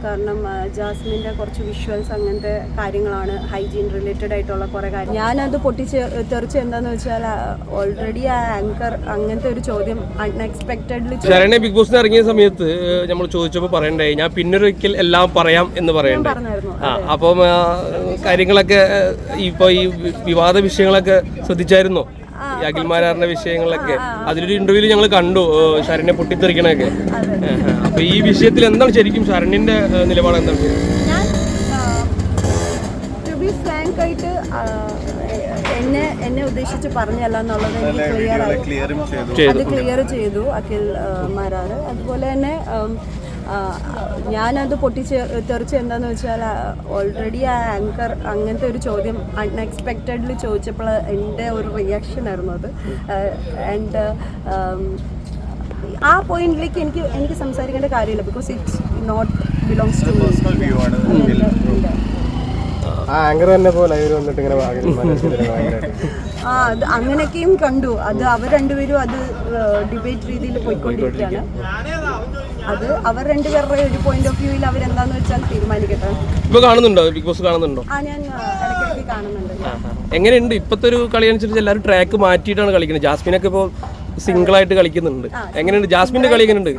കാരണം ജാസ്മിൻ്റെ കുറച്ച് വിഷ്വൽസ് അങ്ങനത്തെ കാര്യങ്ങളാണ്, ഹൈജീൻ റിലേറ്റഡ് ആയിട്ടുള്ള കുറേ കാര്യം. ഞാനത് തെറിച്ച് എന്താണെന്ന് വെച്ചാൽ ഓൾറെഡി ആ ആങ്കർ അങ്ങനത്തെ ഒരു ചോദ്യം അൺഎക്സ്പെക്റ്റഡ്ലി ശരണ ബിഗ് ബോസിന് ഇറങ്ങിയ സമയത്ത് നമ്മൾ ചോദിച്ചപ്പോൾ പറയണ്ടേ ഞാൻ പിന്നൊരിക്കൽ എല്ലാം പറയാം എന്ന് പറയണ്ടേ. അപ്പം കാര്യങ്ങളൊക്കെ ഇപ്പോൾ ഈ വിവാദ വിഷയങ്ങളൊക്കെ ശ്രദ്ധിച്ചായിരുന്നോ? അഖിൽമാരാറിന്റെ വിഷയങ്ങളൊക്കെ അതിലൊരു ഇന്റർവ്യൂവിൽ ഞങ്ങൾ കണ്ടു ശരണ്യെ പൊട്ടിത്തെറിക്കണൊക്കെ. അപ്പൊ ഈ വിഷയത്തിൽ എന്താണ് ശരിക്കും ശരണ്യന്റെ നിലപാട് എന്താണ്? ആയിട്ട് എന്നെ ഉദ്ദേശിച്ച് പറഞ്ഞല്ല എന്നുള്ളത് എനിക്ക് ക്ലിയർ ചെയ്തു അഖിൽ മാരാറ്. അതുപോലെ തന്നെ ഞാനത് തെറിച്ച് എന്താണെന്ന് വെച്ചാൽ ഓൾറെഡി ആ ആങ്കർ അങ്ങനത്തെ ഒരു ചോദ്യം അൺഎക്സ്പെക്റ്റഡ്ലി ചോദിച്ചപ്പോൾ എൻ്റെ ഒരു റിയാക്ഷൻ ആയിരുന്നു അത്. ആൻഡ് ആ പോയിന്റിലേക്ക് എനിക്ക് സംസാരിക്കേണ്ട കാര്യമില്ല, because it's not belongs to me. അത് അങ്ങനെയൊക്കെയും കണ്ടു. അത് അവർ രണ്ടുപേരും അത് ഡിബേറ്റ് രീതിയിൽ പോയിക്കൊണ്ടിരിക്കുകയാണ്. അത് അവർ രണ്ടുപേരുടെ ഒരു പോയിന്റ് ഓഫ് വ്യൂവിൽ അവരെന്താന്ന് വെച്ചാൽ തീരുമാനിക്കട്ടെ. ഇപ്പൊ കാണുന്നുണ്ടോ ബിഗ് ബോസ്? കാണുന്നുണ്ടോ? ഞാൻ ഇടയ്ക്കിടയ്ക്ക് കാണുന്നുണ്ട്. എങ്ങനെയുണ്ട് ഇപ്പത്തെ ഒരു കളി അനുസരിച്ച് എല്ലാവരും ട്രാക്ക് മാറ്റിയിട്ടാണ് കളിക്കുന്നത്. ജാസ്മിനൊക്കെ ഇപ്പോൾ സിംഗിൾ ആയിട്ട് കളിക്കുന്നുണ്ട്. എങ്ങനെയുണ്ട് ജാസ്മിന്റെ കളി? എങ്ങനെയുണ്ട്?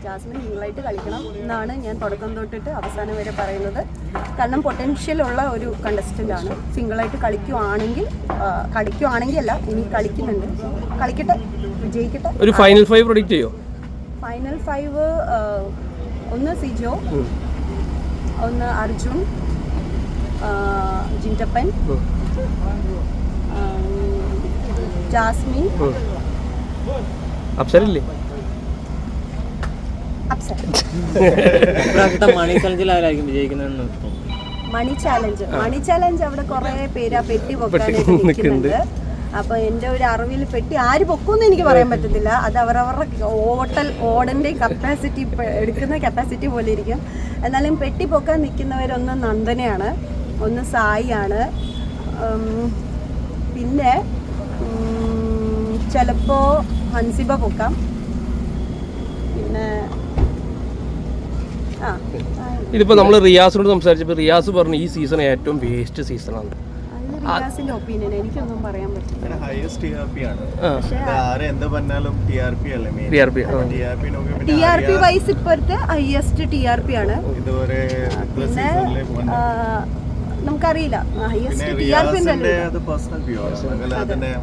ജാസ്മിൻ സിംഗിളായിട്ട് കളിക്കണം എന്നാണ് ഞാൻ തുടക്കം തൊട്ടിട്ട് അവസാനം വരെ പറയുന്നത്. കാരണം പൊട്ടൻഷ്യൽ ഉള്ള ഒരു കണ്ടസ്റ്റന്റ് ആണ്. സിംഗിളായിട്ട് കളിക്കുവാണെങ്കിൽ അല്ല, ഇനി കളിക്കുന്നുണ്ട്, കളിക്കട്ടെ, വിജയിക്കട്ടെ. ഒരു ഫൈനൽ 5 പ്രൊഡിക്റ്റ് ചെയ്യോ? ഫൈനൽ 5 ഒന്ന് സിജോ, ഒന്ന് അർജുൻ, ജിൻറ്റപ്പൻ, ജാസ്മിൻ, അപ്സരല്ലേ? മണി ചാലഞ്ച് അവിടെ കുറെ പേര് പെട്ടി പൊക്കാനായിട്ട് നിൽക്കുന്നുണ്ട്. അപ്പൊ എന്റെ ഒരു അറിവിൽ പെട്ടി ആര് പൊക്കുമെന്ന് എനിക്ക് പറയാൻ പറ്റത്തില്ല. അത് അവരവരുടെ ഓടന്റെ കപ്പാസിറ്റി, എടുക്കുന്ന കപ്പാസിറ്റി പോലെ ഇരിക്കും. എന്നാലും പെട്ടി പൊക്കാൻ നിൽക്കുന്നവരൊന്ന് നന്ദനയാണ്, ഒന്ന് സായിയാണ്, പിന്നെ ചിലപ്പോ ഹൻസിബ പൊക്കാം, പിന്നെ ഇതിപ്പോ നമ്മൾ റിയാസിനോട് സംസാരിച്ചപ്പോൾ റിയാസ് പറഞ്ഞു ഈ സീസൺ ഏറ്റവും വേസ്റ്റ് സീസണാണ്. റിയാസിന്റെ ഒപ്പീനിയൻ എനിക്കൊന്നും പറയാൻ പറ്റില്ല. TRP വൈസ് ഇപ്പോഴത്തെ ഹയസ്റ്റ് TRP ആണ്. പിന്നെ നമുക്കറിയില്ല ഹയസ്റ്റ് TRP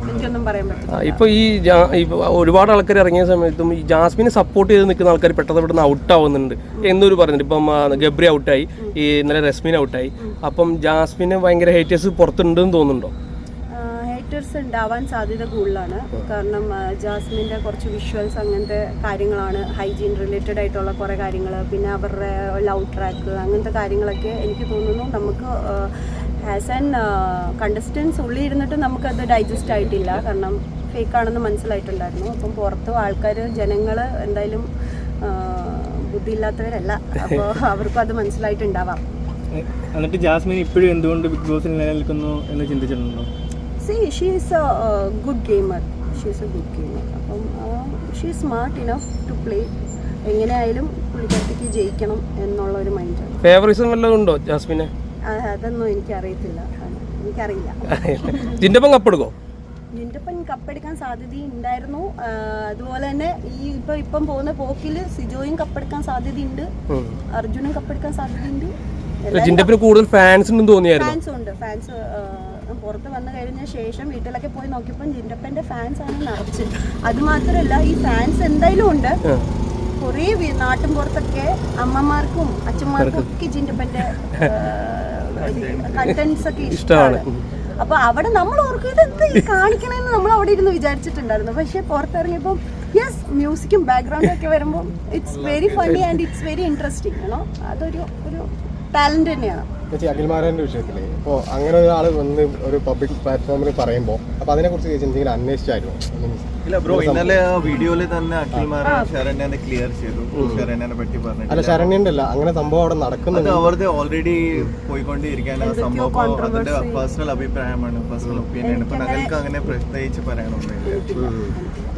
എനിക്കൊന്നും പറയാൻ പറ്റില്ല. ഇപ്പൊ ഈ ഒരുപാട് ആൾക്കാർ ഇറങ്ങിയ സമയത്തും ഈ ജാസ്മിനെ സപ്പോർട്ട് ചെയ്ത് നിൽക്കുന്ന ആൾക്കാർ പെട്ടെന്ന് പെട്ടെന്ന് ഔട്ട് ആവുന്നുണ്ട് എന്നൊരു പറഞ്ഞിട്ട്. ഇപ്പം ഗബ്രി ഔട്ടായി, ഈ ഇന്നലെ റസ്മിൻ ഔട്ടായി. അപ്പം ജാസ്മിന് ഭയങ്കര ഹേറ്റേഴ്സ് പുറത്തുണ്ടെന്ന് തോന്നുന്നുണ്ടോ? ഹേറ്റേഴ്സ് ഉണ്ടാവാൻ സാധ്യത കൂടുതലാണ്. കാരണം ജാസ്മിൻ്റെ കുറച്ച് വിഷ്വൽസ് അങ്ങനത്തെ കാര്യങ്ങളാണ്, ഹൈജീൻ റിലേറ്റഡ് ആയിട്ടുള്ള കുറേ കാര്യങ്ങൾ, പിന്നെ അവരുടെ ലവ് ട്രാക്ക് അങ്ങനത്തെ കാര്യങ്ങളൊക്കെ എനിക്ക് തോന്നുന്നു നമുക്ക് ആസ് ആൻ കണ്ടസ്റ്റൻസ് ഉള്ളിൽ ഇരുന്നിട്ട് നമുക്കത് ഡൈജസ്റ്റ് ആയിട്ടില്ല. കാരണം ഫേക്കാണെന്ന് മനസ്സിലായിട്ടുണ്ടായിരുന്നു. അപ്പം പുറത്ത് ആൾക്കാർ, ജനങ്ങൾ എന്തായാലും ബുദ്ധിയില്ലാത്തവരല്ല, അപ്പോൾ അവർക്കും അത് മനസ്സിലായിട്ടുണ്ടാവാം. എന്നിട്ട് ജാസ്മിൻ ഇപ്പോഴും എന്തുകൊണ്ട് ബിഗ് ബോസിൽ നിലനിൽക്കുന്നു എന്ന് ചിന്തിച്ചിട്ടുണ്ടോ? she is a good gamer. അപ്പം she is smart enough to play. എങ്ങനെയായാലും പുള്ളിക്കാരത്തേക്ക് ജയിക്കണം എന്നുള്ള ഒരു മൈൻഡ്. ഫേവറിസം വല്ലതും ഉണ്ടോ ജാസ്മിനെ? അതൊന്നും എനിക്കറിയില്ല. ജിൻറ്റപ്പൻ കപ്പെടുക്കോ? ജിൻറ്റപ്പൻ കപ്പെടുക്കാൻ സാധ്യതയുണ്ടായിരുന്നു. അതുപോലെ തന്നെ ഈ ഇപ്പം പോകുന്ന പോക്കിൽ സിജോയും കപ്പെടുക്കാൻ സാധ്യതയുണ്ട്, അർജുനും കപ്പെടുക്കാൻ സാധ്യതയുണ്ട്. ജിൻറ്റപ്പന് കൂടുതൽ ഫാൻസ് ഉണ്ടെന്ന് തോന്നിയായിരുന്നു. ഫാൻസ് പുറത്ത് വന്നു കഴിഞ്ഞ ശേഷം വീട്ടിലൊക്കെ പോയി നോക്കിയപ്പോൾ ജിൻറ്റപ്പൻ്റെ ഫാൻസ് ആണ് നിറച്ച്. അത് മാത്രമല്ല ഈ ഫാൻസ് എന്തായാലും ഉണ്ട്. കുറേ നാട്ടും പുറത്തൊക്കെ അമ്മമാർക്കും അച്ഛന്മാർക്കും ഒക്കെ ജിൻറ്റപ്പൻ്റെ കണ്ടന്റ്സ് ഒക്കെ ഇഷ്ടമാണ്. അപ്പൊ അവിടെ നമ്മൾ ഓർക്കും ഇതെന്താ ഈ കാണിക്കണമെന്ന് നമ്മൾ അവിടെ ഇരുന്ന് വിചാരിച്ചിട്ടുണ്ടായിരുന്നു. പക്ഷെ പുറത്തിറങ്ങിയപ്പോൾ യെസ്, മ്യൂസിക്കും ബാക്ക്ഗ്രൗണ്ടും ഒക്കെ വരുമ്പോൾ it's very funny and it's very interesting ആണോ. അതൊരു ടാലന്റ് തന്നെയാണ്. ചേച്ചി അഖിൽമാരാന്റെ വിഷയത്തില് ഇപ്പോൾ അങ്ങനെ ഒരാൾ വന്ന് ഒരു പബ്ലിക് പ്ലാറ്റ്ഫോമിൽ പറയുമ്പോൾ അപ്പോൾ അതിനെക്കുറിച്ച് ചേച്ചി എന്തെങ്കിലും അന്വേഷിച്ചായിരുന്നു? ഇല്ല ബ്രോ, ഇന്നലെ ആ വീഡിയോയിൽ തന്നെ അഖിൽമാരാൻ ശരണ്യനെ ക്ലിയർ ചെയ്തു. ശരണ്യനെ പറ്റി അല്ല, പറഞ്ഞിട്ട് ശരണ്യന്റെ അല്ല, അങ്ങനെ സംഭവം അവിടെ അത് നടക്കുന്നുണ്ട്. അവരുടെ ഓൾറെഡി പോയിക്കൊണ്ടിരിക്കാൻ ആ സംഭവം അതിന്റെ പേഴ്സണൽ അഭിപ്രായമാണ്, പേഴ്സണൽ ഒപ്പീനിയൻ. ഇപ്പൊ ഞങ്ങൾക്ക് അങ്ങനെ പ്രത്യേകിച്ച് പറയാനൊന്നുമില്ല.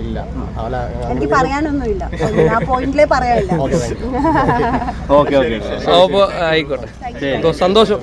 ഇല്ല അല്ല, എനിക്ക് പറയാനൊന്നുമില്ല, ആ പോയിന്റിലേ പറയാനില്ല. ഓക്കെ ഓക്കെ അപ്പോൾ ആയിക്കോട്ടെ, സന്തോഷം.